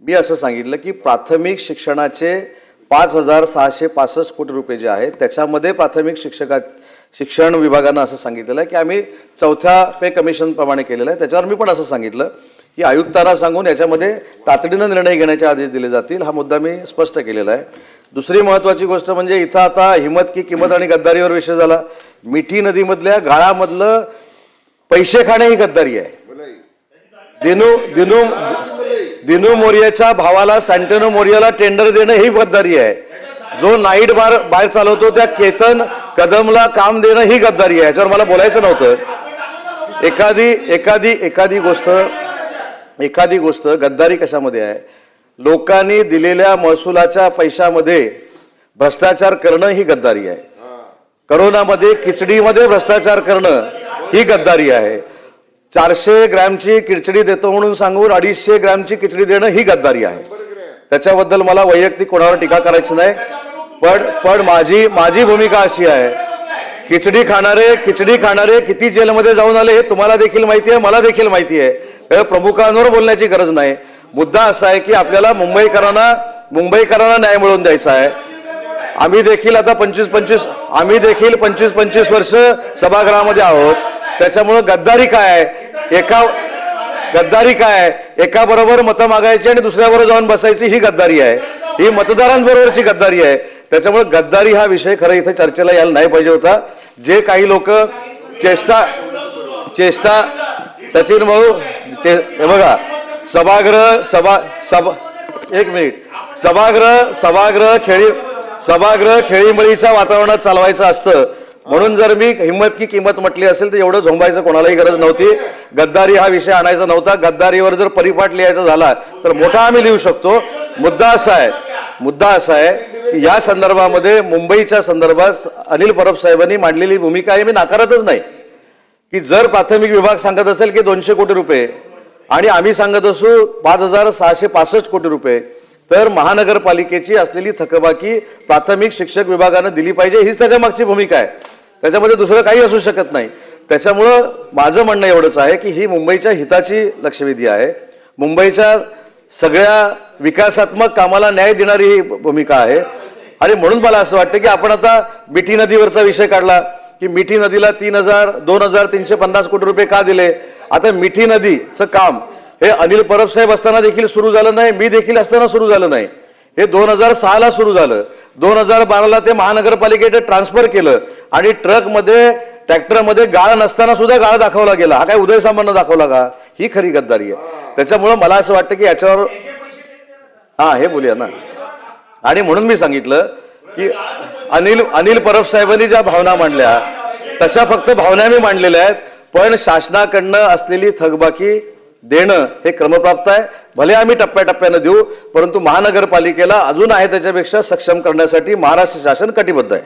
मी असं सांगितलं की प्राथमिक शिक्षणाचे 5,665 कोटी रुपये जे आहेत त्याच्यामध्ये प्राथमिक शिक्षण विभागानं असं सांगितलेलं आहे की आम्ही चौथ्या पे कमिशन प्रमाणे केलेलं आहे। त्याच्यावर मी पण असं सांगितलं की आयुक्तांना सांगून याच्यामध्ये तातडीनं निर्णय घेण्याचे आदेश दिले जातील, हा मुद्दा मी स्पष्ट केलेला आहे। दुसरी महत्त्वाची गोष्ट म्हणजे इथं आता हिम्मत की किंमत आणि गद्दारीवर विषय झाला। मिठी नदीमधल्या गाळामधलं पैसे खाणे ही गद्दारी आहे। दिनू मोरियाच्या भावाला सॅन्टेनो मोरियाला टेंडर देणं ही गद्दारी आहे। जो नाईट बार चालवतो त्या केतन कदमला काम देणं ही गद्दारी आहे। याच्यावर मला बोलायचं नव्हतं। एखादी गोष्ट गद्दारी कशामध्ये आहे? लोकांनी दिलेल्या महसुलाच्या पैशामध्ये भ्रष्टाचार करणं ही गद्दारी आहे। करोनामध्ये खिचडीमध्ये भ्रष्टाचार करणं ही गद्दारी आहे। 400 ग्रॅमची खिचडी देतो म्हणून सांगून 250 ग्रॅमची खिचडी देणं ही गद्दारी आहे। त्याच्याबद्दल मला वैयक्तिक कोणावर टीका करायची नाही, पण माझी भूमिका अशी आहे, खिचडी खाणारे किती जेलमध्ये जाऊन आले हे तुम्हाला देखील माहिती आहे, मला देखील माहिती आहे। तर प्रमुखांवर बोलण्याची गरज नाही। मुद्दा असा आहे की आपल्याला मुंबईकरांना न्याय मिळवून द्यायचा आहे। आम्ही देखील आता 25 वर्ष सभागृहामध्ये आहोत। त्याच्यामुळे गद्दारी काय आहे? एका बरोबर मतं मागायची आणि दुसऱ्याबरोबर जाऊन बसायची ही गद्दारी आहे। ही मतदारांबरोबरची गद्दारी आहे। त्याच्यामुळे गद्दारी हा विषय खरं इथे चर्चेला यायला नाही पाहिजे होता। जे काही लोक चेष्टा सचिन भाऊ हे बघा, सभागृह खेळीमेळीच्या वातावरणात चालवायचं असतं म्हणून जर मी हिम्मत की किंमत म्हटली असेल तर एवढं झोंबायचं कोणालाही गरज नव्हती। गद्दारी हा विषय आणायचा नव्हता। गद्दारीवर जर परिपाठ लिहायचा झाला तर मोठा आम्ही लिहू शकतो। मुद्दा असा आहे की या संदर्भामध्ये मुंबईच्या संदर्भात अनिल परब साहेबांनी मांडलेली भूमिका आहे मी नाकारतच नाही की जर प्राथमिक विभाग सांगत असेल की 200 कोटी रुपये आणि आम्ही सांगत असू 5,665 कोटी रुपये तर महानगरपालिकेची असलेली थकबाकी प्राथमिक शिक्षक विभागानं दिली पाहिजे, हीच त्याच्या मागची भूमिका आहे। त्याच्यामध्ये दुसरं काही असू शकत नाही। त्याच्यामुळं माझं म्हणणं एवढंच आहे की ही मुंबईच्या हिताची लक्षवेधी आहे। मुंबईच्या सगळ्या विकासात्मक कामाला न्याय देणारी ही भूमिका आहे। आणि म्हणून मला असं वाटतं की आपण आता मिठी नदीवरचा विषय काढला की मिठी नदीला 2,350 कोटी रुपये का दिले? आता मिठी नदीचं काम हे अनिल परब साहेब असताना देखील सुरू झालं नाही, मी देखील असताना सुरू झालं नाही। हे 2006ला सुरू झालं। 2012ला ते महानगरपालिकेने ट्रान्सफर केलं आणि ट्रॅक्टरमध्ये गाळ नसताना सुद्धा गाळ दाखवला गेला। हा काय उदय सामंत दाखवला का? ही खरी गद्दारी आहे। त्याच्यामुळे मला असं वाटतं की याच्यावर हे बोलूया ना। आणि म्हणून मी सांगितलं की अनिल परब साहेबांनी ज्या भावना मांडल्या तशा फक्त भावना मी मांडलेल्या आहेत, पण शासनाकडनं असलेली थकबाकी देणं हे क्रमप्राप्त आहे। भले आम्ही टप्प्याटप्प्यानं देऊ, परंतु महानगरपालिकेला अजून आहे त्याच्यापेक्षा सक्षम करण्यासाठी महाराष्ट्र शासन कटिबद्ध आहे।